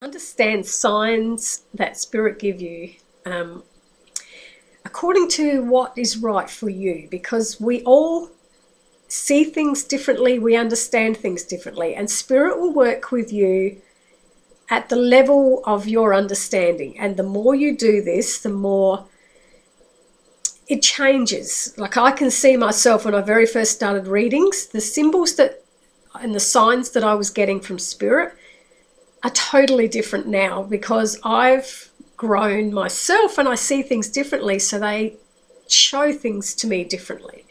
Understand signs that spirit give you according to what is right for you, because we all see things differently, we understand things differently, and spirit will work with you at the level of your understanding. And the more you do this, the more it changes. Like, I can see myself when I very first started readings, the symbols that and the signs that I was getting from spirit are totally different now, because I've grown myself and I see things differently, so they show things to me differently.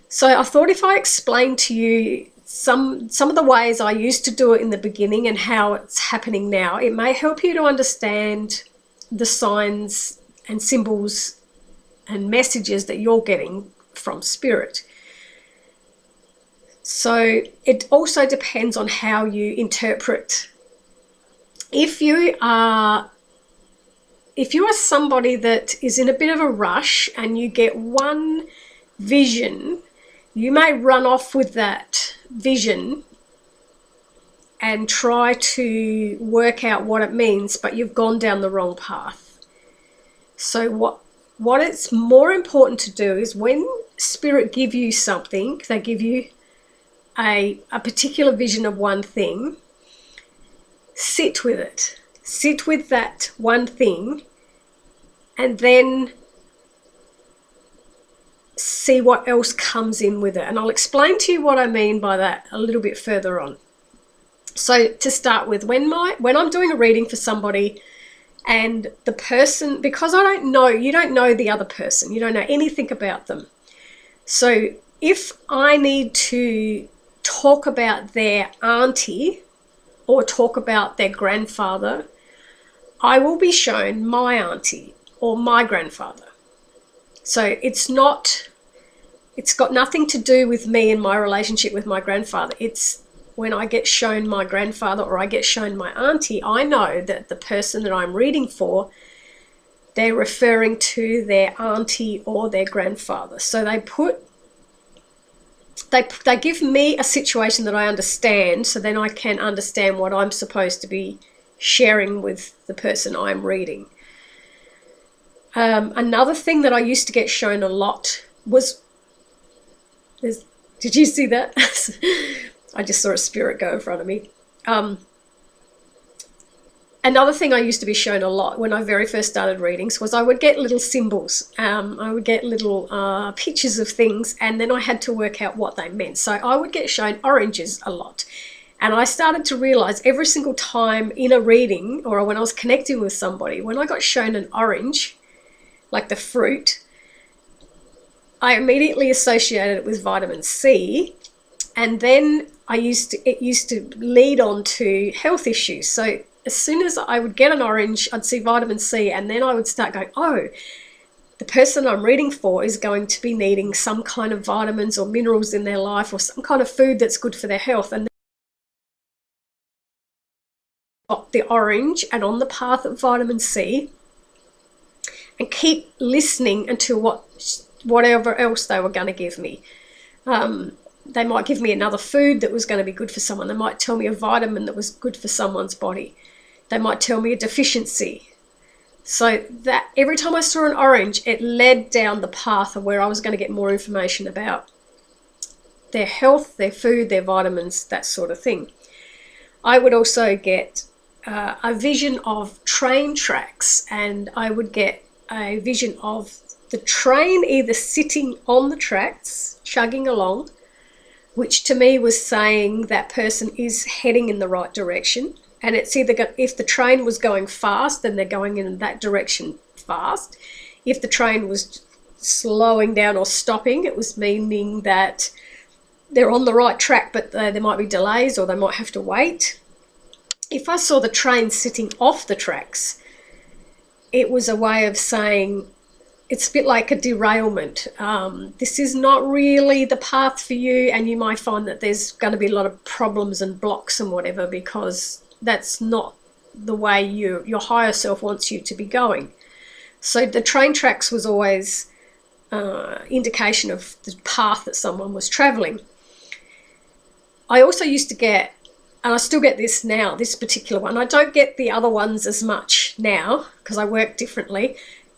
So I thought if I explained to you some of the ways I used to do it in the beginning and how it's happening now, it may help you to understand the signs and symbols and messages that you're getting from spirit. So it also depends on how you interpret. If you are somebody that is in a bit of a rush and you get one vision, you may run off with that vision and try to work out what it means, but you've gone down the wrong path. So what it's more important to do is, when spirit give you something, they give you a particular vision of one thing, sit with it. Sit with that one thing and then see what else comes in with it. And I'll explain to you what I mean by that a little bit further on. So to start with, when I'm doing a reading for somebody and the person, because you don't know the other person, you don't know anything about them. So if I need to talk about their auntie or talk about their grandfather, I will be shown my auntie or my grandfather. So it's got nothing to do with me and my relationship with my grandfather. It's when I get shown my grandfather or I get shown my auntie, I know that the person that I'm reading for, they're referring to their auntie or their grandfather. So they give me a situation that I understand, so then I can understand what I'm supposed to be sharing with the person I'm reading. Another thing that I used to get shown a lot was, did you see that? I just saw a spirit go in front of me. Another thing I used to be shown a lot when I very first started readings was I would get little symbols. I would get little pictures of things, and then I had to work out what they meant. So I would get shown oranges a lot. And I started to realize every single time in a reading or when I was connecting with somebody, when I got shown an orange, like the fruit, I immediately associated it with vitamin C. And then it used to lead on to health issues. So as soon as I would get an orange, I'd see vitamin C, and then I would start going, oh, the person I'm reading for is going to be needing some kind of vitamins or minerals in their life, or some kind of food that's good for their health. And got the orange and on the path of vitamin C, and keep listening until whatever else they were going to give me. They might give me another food that was going to be good for someone. They might tell me a vitamin that was good for someone's body. They might tell me a deficiency. So that every time I saw an orange, it led down the path of where I was going to get more information about their health, their food, their vitamins, that sort of thing. I would also get a vision of train tracks, and I would get a vision of the train either sitting on the tracks, chugging along, which to me was saying that person is heading in the right direction. And it's either if the train was going fast, then they're going in that direction fast. If the train was slowing down or stopping, it was meaning that they're on the right track, but there might be delays or they might have to wait. If I saw the train sitting off the tracks, it was a way of saying it's a bit like a derailment. This is not really the path for you, and you might find that there's going to be a lot of problems and blocks and whatever, because that's not the way your higher self wants you to be going. So the train tracks was always indication of the path that someone was traveling. I also used to get and I still get this now, this particular one. I don't get the other ones as much now because I work differently.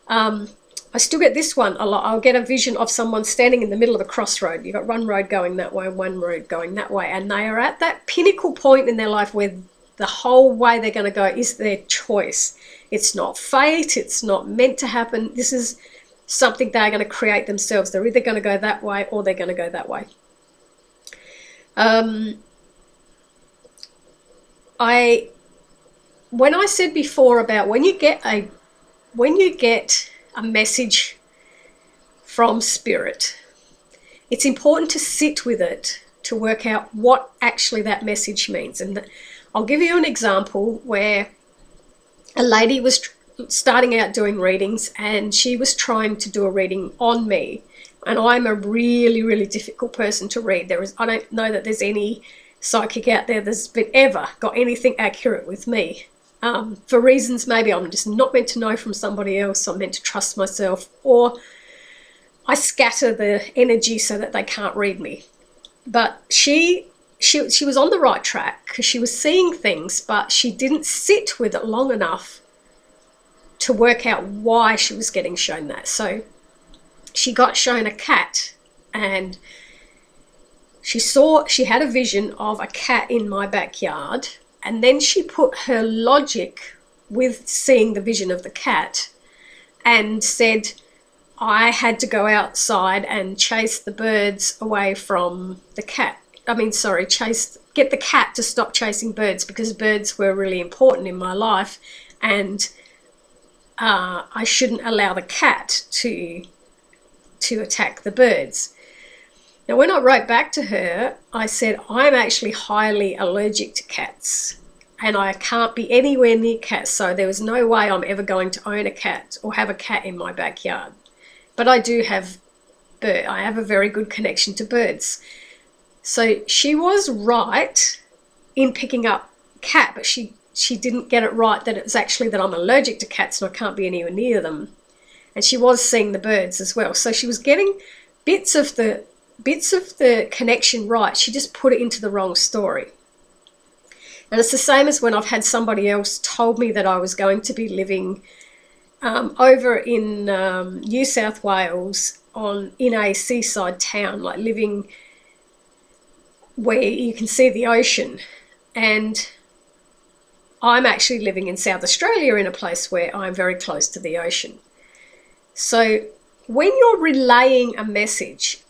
I still get this one a lot. I'll get a vision of someone standing in the middle of a crossroad. You've got one road going that way, one road going that way, and they are at that pinnacle point in their life where the whole way they're going to go is their choice. It's not fate. It's not meant to happen. This is something they're going to create themselves. They're either going to go that way or they're going to go that way. When I said before about when you get a message from spirit, it's important to sit with it to work out what actually that message means. And I'll give you an example where a lady was starting out doing readings, and she was trying to do a reading on me. And I'm a really, really difficult person to read. I don't know that there's any psychic out there that's ever got anything accurate with me. For reasons maybe I'm just not meant to know from somebody else, I'm meant to trust myself, or I scatter the energy so that they can't read me. But she was on the right track because she was seeing things, but she didn't sit with it long enough to work out why she was getting shown that. So she got shown a cat, and she had a vision of a cat in my backyard. And then she put her logic with seeing the vision of the cat and said, I had to go outside and chase the birds away from the cat. Get the cat to stop chasing birds because birds were really important in my life, and I shouldn't allow the cat to attack the birds. Now, when I wrote back to her, I said, I'm actually highly allergic to cats and I can't be anywhere near cats, so there was no way I'm ever going to own a cat or have a cat in my backyard. But I do have I have a very good connection to birds. So she was right in picking up cat, but she didn't get it right that it's actually that I'm allergic to cats and I can't be anywhere near them. And she was seeing the birds as well. So she was getting bits of the connection right. She just put it into the wrong story. And it's the same as when I've had somebody else told me that I was going to be living over in New South Wales in a seaside town, like living where you can see the ocean. And I'm actually living in South Australia in a place where I'm very close to the ocean. So when you're relaying a message,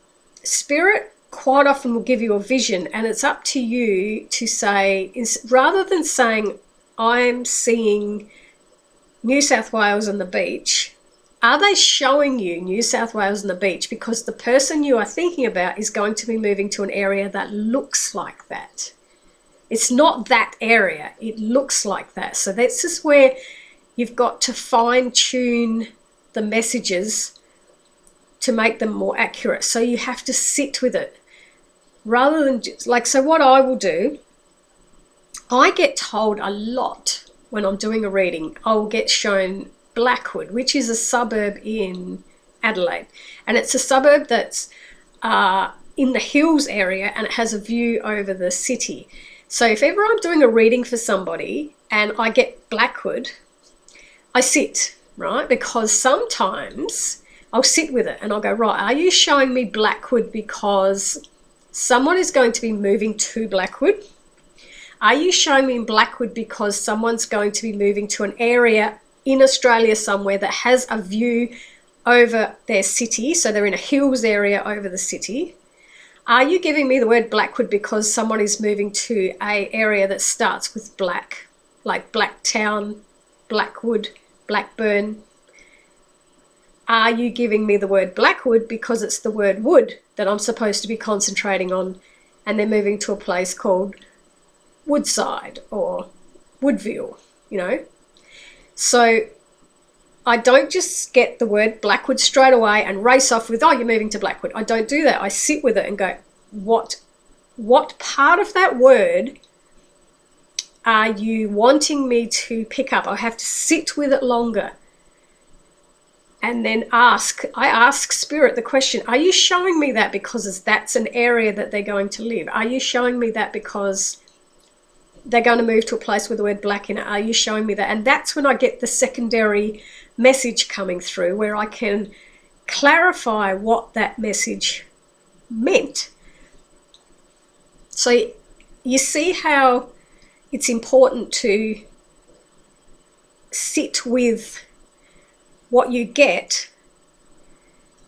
Spirit quite often will give you a vision, and it's up to you to say, rather than saying, I'm seeing New South Wales and the beach, are they showing you New South Wales and the beach because the person you are thinking about is going to be moving to an area that looks like that? It's not that area, it looks like that. So that's just where you've got to fine-tune the messages to make them more accurate. So you have to sit with it rather than just so what I will do, I get told a lot when I'm doing a reading. I will get shown Blackwood, which is a suburb in Adelaide, and it's a suburb that's in the hills area, and it has a view over the city. So if ever I'm doing a reading for somebody and I get Blackwood, I sit, right? Because sometimes I'll sit with it and I'll go, right, are you showing me Blackwood because someone is going to be moving to Blackwood? Are you showing me Blackwood because someone's going to be moving to an area in Australia somewhere that has a view over their city, so they're in a hills area over the city? Are you giving me the word Blackwood because someone is moving to an area that starts with black, like Blacktown, Blackwood, Blackburn? Are you giving me the word Blackwood because it's the word wood that I'm supposed to be concentrating on, and they're moving to a place called Woodside or Woodville, So I don't just get the word Blackwood straight away and race off with, oh, you're moving to Blackwood. I don't do that. I sit with it and go, what part of that word are you wanting me to pick up? I have to sit with it longer. And then I ask Spirit the question, are you showing me that because that's an area that they're going to live? Are you showing me that because they're going to move to a place with the word black in it. Are you showing me that? And that's when I get the secondary message coming through, where I can clarify what that message meant. So you see how it's important to sit with what you get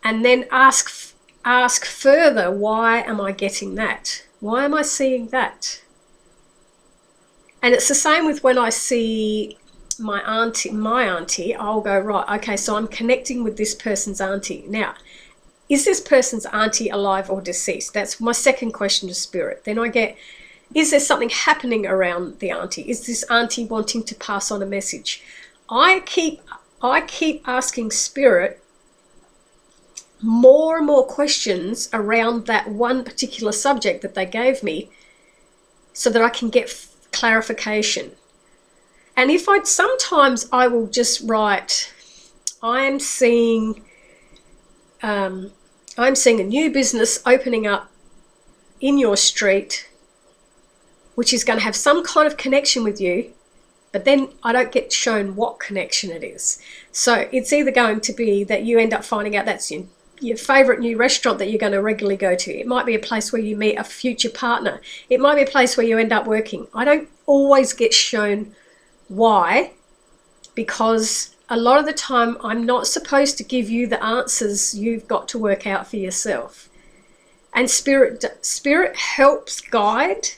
and then ask further, why am I getting that? Why am I seeing that? And it's the same with when I see my auntie, I'll go, right, okay, so I'm connecting with this person's auntie. Now, is this person's auntie alive or deceased? That's my second question to spirit. Then I get, is there something happening around the auntie? Is this auntie wanting to pass on a message? I keep asking spirit more and more questions around that one particular subject that they gave me, so that I can get clarification. And sometimes I will just write, I'm seeing a new business opening up in your street, which is going to have some kind of connection with you, but then I don't get shown what connection it is. So it's either going to be that you end up finding out that's your favorite new restaurant that you're going to regularly go to. It might be a place where you meet a future partner. It might be a place where you end up working. I don't always get shown why, because a lot of the time I'm not supposed to give you the answers. You've got to work out for yourself. And spirit helps guide,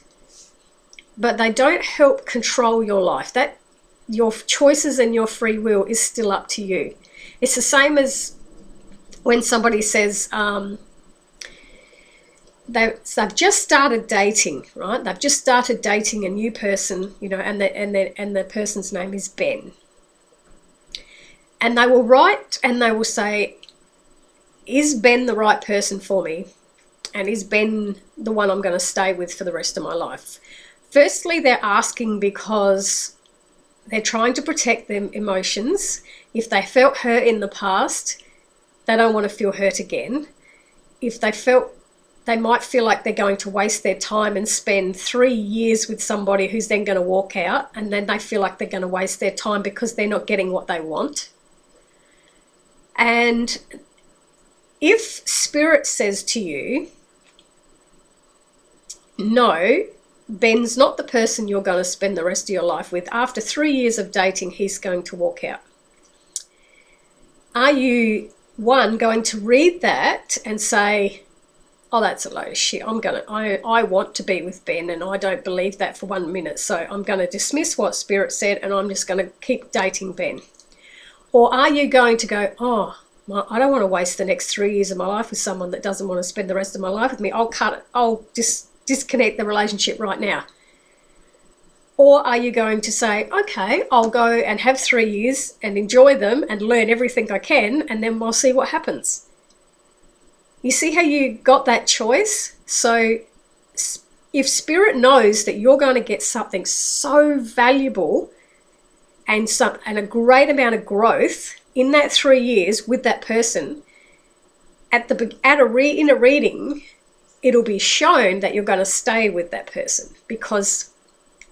but they don't help control your life. That your choices and your free will is still up to you. It's the same as when somebody says they've just started dating, right? They've just started dating a new person, and the person's name is Ben. And they will write and they will say, is Ben the right person for me? And is Ben the one I'm going to stay with for the rest of my life? Firstly, they're asking because they're trying to protect their emotions. If they felt hurt in the past, they don't want to feel hurt again. If they might feel like they're going to waste their time and spend 3 years with somebody who's then going to walk out, and then they feel like they're going to waste their time because they're not getting what they want. And if spirit says to you, no, Ben's not the person you're going to spend the rest of your life with. After 3 years of dating, he's going to walk out. Are you, one, going to read that and say, oh, that's a load of shit. I want to be with Ben and I don't believe that for 1 minute. So I'm going to dismiss what spirit said and I'm just going to keep dating Ben. Or are you going to go, oh, I don't want to waste the next 3 years of my life with someone that doesn't want to spend the rest of my life with me. I'll cut it. I'll disconnect the relationship right now. Or are you going to say, okay, I'll go and have 3 years and enjoy them and learn everything I can, and then we'll see what happens. You see how you got that choice? So if spirit knows that you're going to get something so valuable and a great amount of growth in that 3 years with that person, in a reading, it'll be shown that you're going to stay with that person because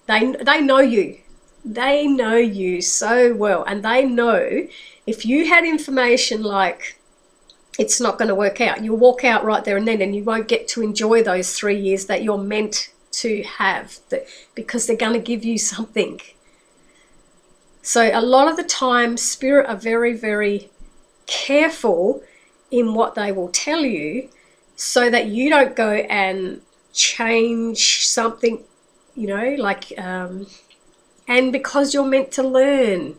they know you. They know you so well, and they know if you had information like it's not going to work out, you'll walk out right there and then, and you won't get to enjoy those 3 years that you're meant to have, because they're going to give you something. So a lot of the time, spirit are very, very careful in what they will tell you so that you don't go and change something, and because you're meant to learn.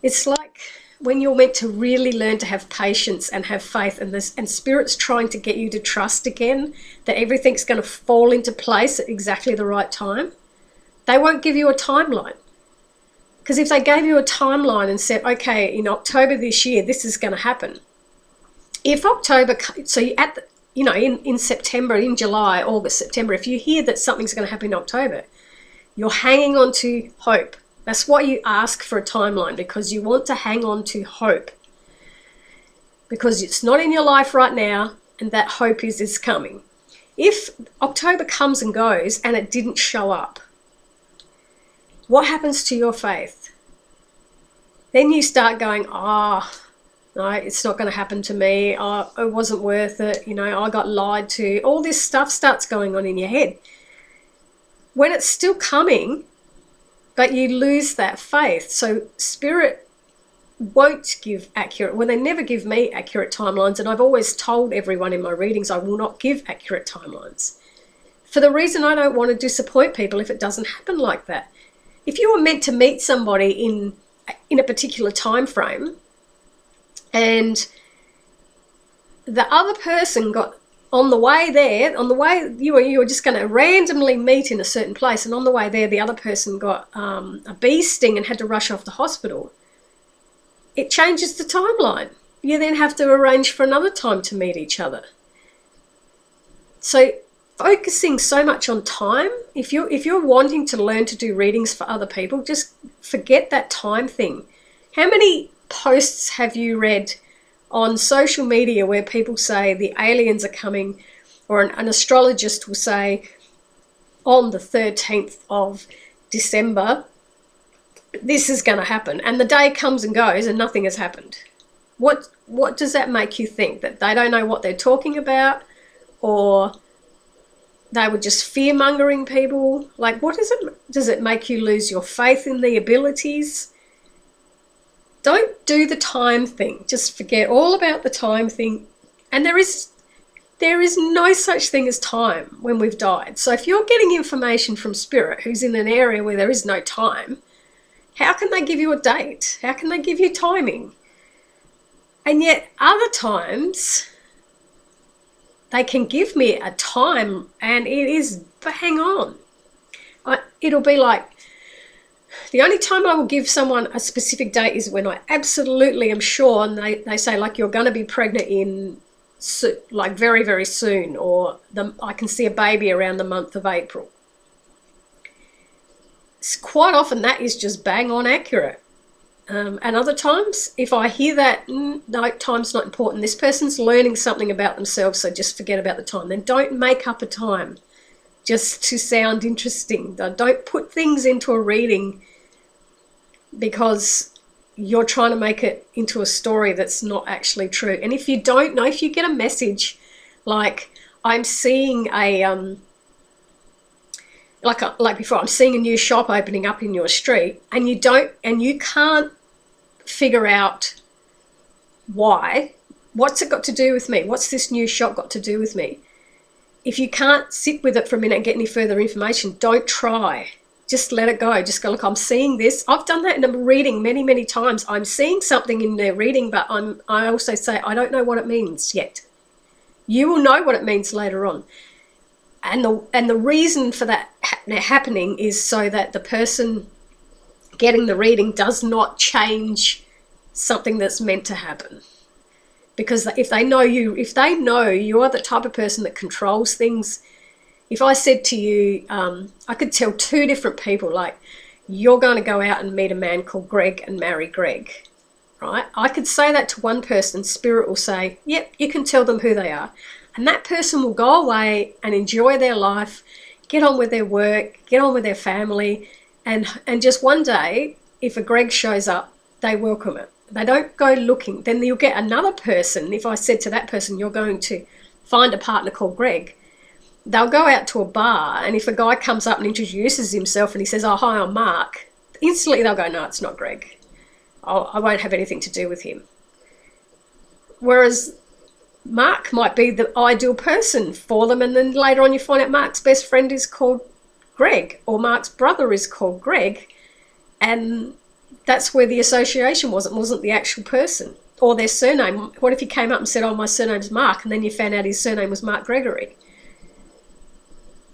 It's like when you're meant to really learn to have patience and have faith, and spirit's trying to get you to trust again that everything's going to fall into place at exactly the right time. They won't give you a timeline. Because if they gave you a timeline and said, okay, in October this year, this is going to happen. If October, so in September, in July, August, September, if you hear that something's going to happen in October, you're hanging on to hope. That's why you ask for a timeline, because you want to hang on to hope. Because it's not in your life right now, and that hope is coming. If October comes and goes and it didn't show up, what happens to your faith? Then you start going, no, it's not going to happen to me. Oh, it wasn't worth it. I got lied to. All this stuff starts going on in your head. When it's still coming, but you lose that faith. So Spirit won't give accurate, they never give me accurate timelines, and I've always told everyone in my readings I will not give accurate timelines, for the reason I don't want to disappoint people if it doesn't happen like that. If you were meant to meet somebody in a particular time frame, and the other person got on the way there, you were just going to randomly meet in a certain place, and on the way there the other person got a bee sting and had to rush off to hospital, it changes the timeline. You then have to arrange for another time to meet each other. So focusing so much on time, if you're wanting to learn to do readings for other people, just forget that time thing. How many posts have you read on social media where people say the aliens are coming, or an astrologist will say on the 13th of December, this is going to happen, and the day comes and goes and nothing has happened? What does that make you think? That they don't know what they're talking about, or they were just fear-mongering people? Like, what does it make you lose your faith in the abilities? Don't do the time thing. Just forget all about the time thing. And there is no such thing as time when we've died. So if you're getting information from Spirit who's in an area where there is no time, how can they give you a date? How can they give you timing? And yet other times they can give me a time and it is bang on. It'll be like, the only time I will give someone a specific date is when I absolutely am sure, and they say, like, you're going to be pregnant in like very, very soon, or I can see a baby around the month of April. Quite often that is just bang on accurate. And other times, if I hear that, no, time's not important, this person's learning something about themselves, so just forget about the time. Then don't make up a time just to sound interesting. Don't put things into a reading because you're trying to make it into a story that's not actually true. And if you don't know, if you get a message like, I'm seeing like before, I'm seeing a new shop opening up in your street, and you can't figure out why. What's it got to do with me? What's this new shop got to do with me? If you can't sit with it for a minute and get any further information, don't try. Just let it go. Just go, look, I'm seeing this. I've done that in a reading many, many times. I'm seeing something in their reading, but I also say, I don't know what it means yet. You will know what it means later on. And the reason for that happening is so that the person getting the reading does not change something that's meant to happen. Because if they know you are the type of person that controls things. If I said to you, I could tell two different people, like, you're going to go out and meet a man called Greg and marry Greg, right? I could say that to one person, Spirit will say, yep, you can tell them who they are. And that person will go away and enjoy their life, get on with their work, get on with their family, and just one day, if a Greg shows up, they welcome it. They don't go looking. Then you'll get another person. If I said to that person, you're going to find a partner called Greg, they'll go out to a bar, and if a guy comes up and introduces himself and he says, oh, hi, I'm Mark, instantly they'll go, no, it's not Greg. I won't have anything to do with him. Whereas Mark might be the ideal person for them, and then later on you find out Mark's best friend is called Greg, or Mark's brother is called Greg, and that's where the association was. It wasn't the actual person or their surname. What if he came up and said, oh, my surname's Mark, and then you found out his surname was Mark Gregory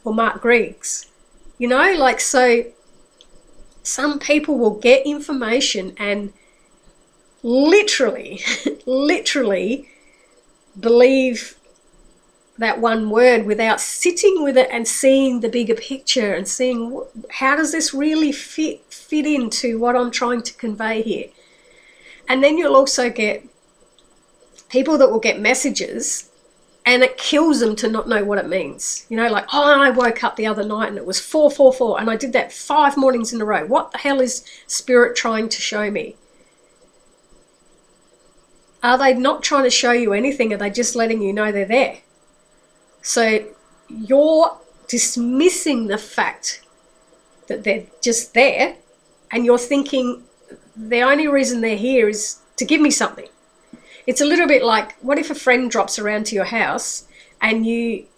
or Mark Griggs? So some people will get information and literally believe that one word without sitting with it and seeing the bigger picture and seeing how does this really fit into what I'm trying to convey here. And then you'll also get people that will get messages And it kills them to not know what it means. You know, like, oh, I woke up the other night and it was 444 and I did that 5 mornings in a row. What the hell is Spirit trying to show me? Are they not trying to show you anything? Are they just letting you know they're there? So you're dismissing the fact that they're just there, and you're thinking the only reason they're here is to give me something. It's a little bit like, what if a friend drops around to your house and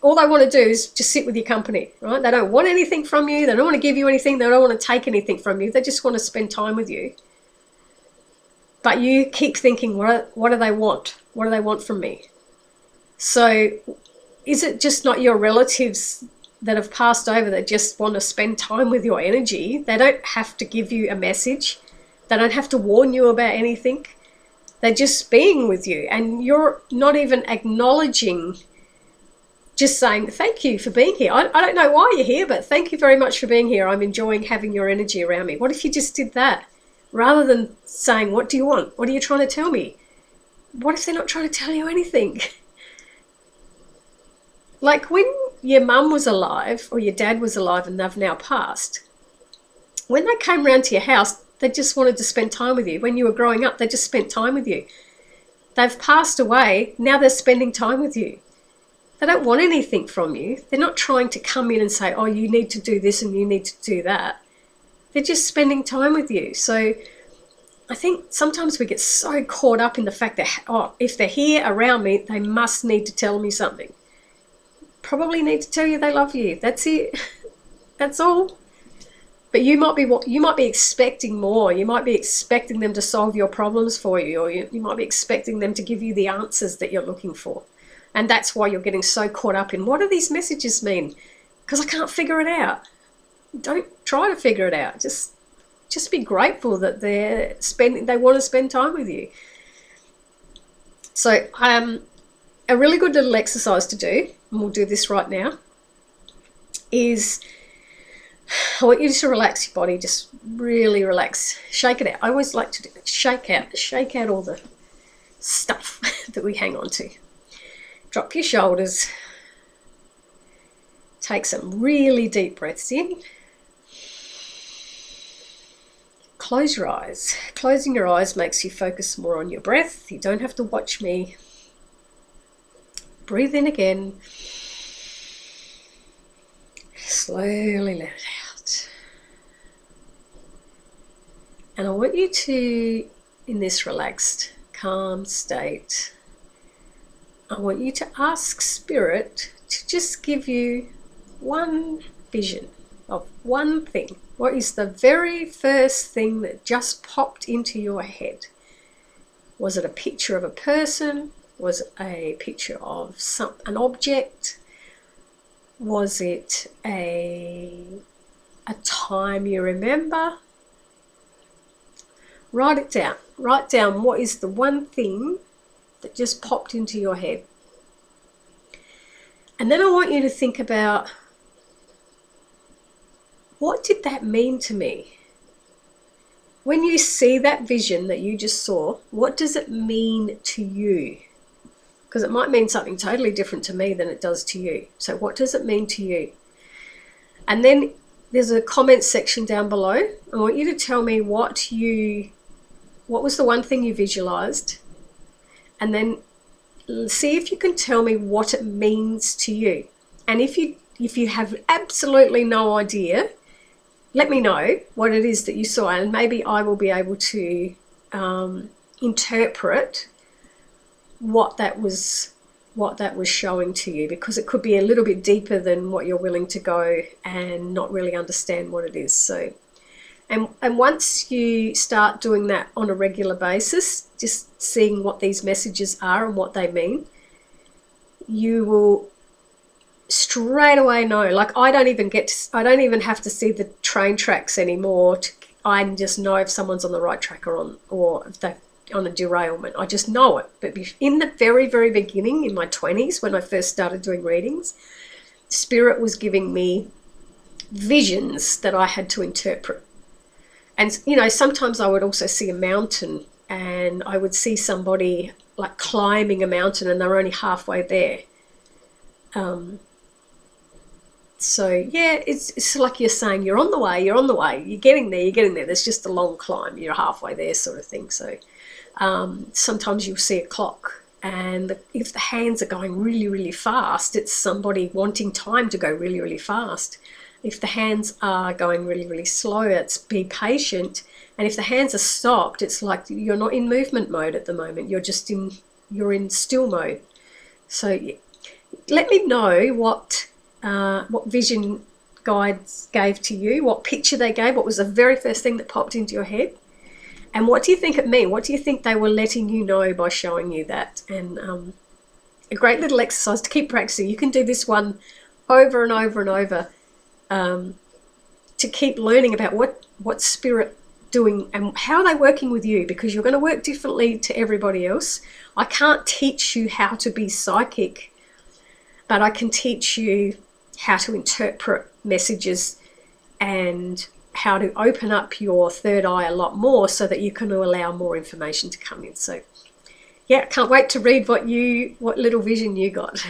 all they want to do is just sit with your company, right? They don't want anything from you. They don't want to give you anything. They don't want to take anything from you. They just want to spend time with you. But you keep thinking, what do they want? What do they want from me? So is it just not your relatives that have passed over that just want to spend time with your energy? They don't have to give you a message. They don't have to warn you about anything. They're just being with you, and you're not even acknowledging, just saying, thank you for being here. I don't know why you're here, but thank you very much for being here. I'm enjoying having your energy around me. What if you just did that? Rather than saying, what do you want? What are you trying to tell me? What if they're not trying to tell you anything? Like when your mum was alive or your dad was alive and they've now passed, when they came round to your house, they just wanted to spend time with you. When you were growing up, they just spent time with you. They've passed away. Now they're spending time with you. They don't want anything from you. They're not trying to come in and say, oh, you need to do this and you need to do that. They're just spending time with you. So I think sometimes we get so caught up in the fact that, oh, if they're here around me, they must need to tell me something. Probably need to tell you they love you. That's it. That's all. But you might be expecting more. You might be expecting them to solve your problems for you, or you might be expecting them to give you the answers that you're looking for. And that's why you're getting so caught up in, what do these messages mean? Because I can't figure it out. Don't try to figure it out. Just be grateful that they want to spend time with you. So a really good little exercise to do, and we'll do this right now, is I want you to relax your body, just really relax. Shake it out. I always like to do that. Shake out all the stuff that we hang on to. Drop your shoulders. Take some really deep breaths in. Close your eyes. Closing your eyes makes you focus more on your breath. You don't have to watch me. Breathe in again. Slowly let it out. And I want you to, in this relaxed, calm state, I want you to ask Spirit to just give you one vision of one thing. What is the very first thing that just popped into your head? Was it a picture of a person? Was it a picture of an object? Was it a time you remember? Write it down. Write down what is the one thing that just popped into your head. And then I want you to think about, what did that mean to me? When you see that vision that you just saw, what does it mean to you? Because it might mean something totally different to me than it does to you. So what does it mean to you? And then there's a comment section down below. I want you to tell me what was the one thing you visualized, and then see if you can tell me what it means to you. And if you have absolutely no idea, let me know what it is that you saw, and maybe I will be able to interpret what that was showing to you, because it could be a little bit deeper than what you're willing to go and not really understand what it is. So and once you start doing that on a regular basis, just seeing what these messages are and what they mean, you will straight away know. Like I don't even have to see the train tracks anymore. I just know if someone's on the right track or if they're on a derailment. I just know it. But in the very, very beginning, in my 20s, when I first started doing readings, Spirit was giving me visions that I had to interpret. And, sometimes I would also see a mountain, and I would see somebody like climbing a mountain and they're only halfway there. So yeah, it's like you're saying, you're on the way, you're on the way, you're getting there, you're getting there. There's just a long climb. You're halfway there, sort of thing. So sometimes you'll see a clock, and if the hands are going really, really fast, it's somebody wanting time to go really, really fast. If the hands are going really, really slow, it's be patient. And if the hands are stopped, it's like you're not in movement mode at the moment. You're in still mode. So let me know what vision guides gave to you, what picture they gave, what was the very first thing that popped into your head, and what do you think it meant? What do you think they were letting you know by showing you that? And a great little exercise to keep practicing. You can do this one over and over and over to keep learning about what spirit doing and how they're working with you, because you're going to work differently to everybody else. I can't teach you how to be psychic, but I can teach you how to interpret messages and how to open up your third eye a lot more so that you can allow more information to come in. So yeah, can't wait to read what little vision you got.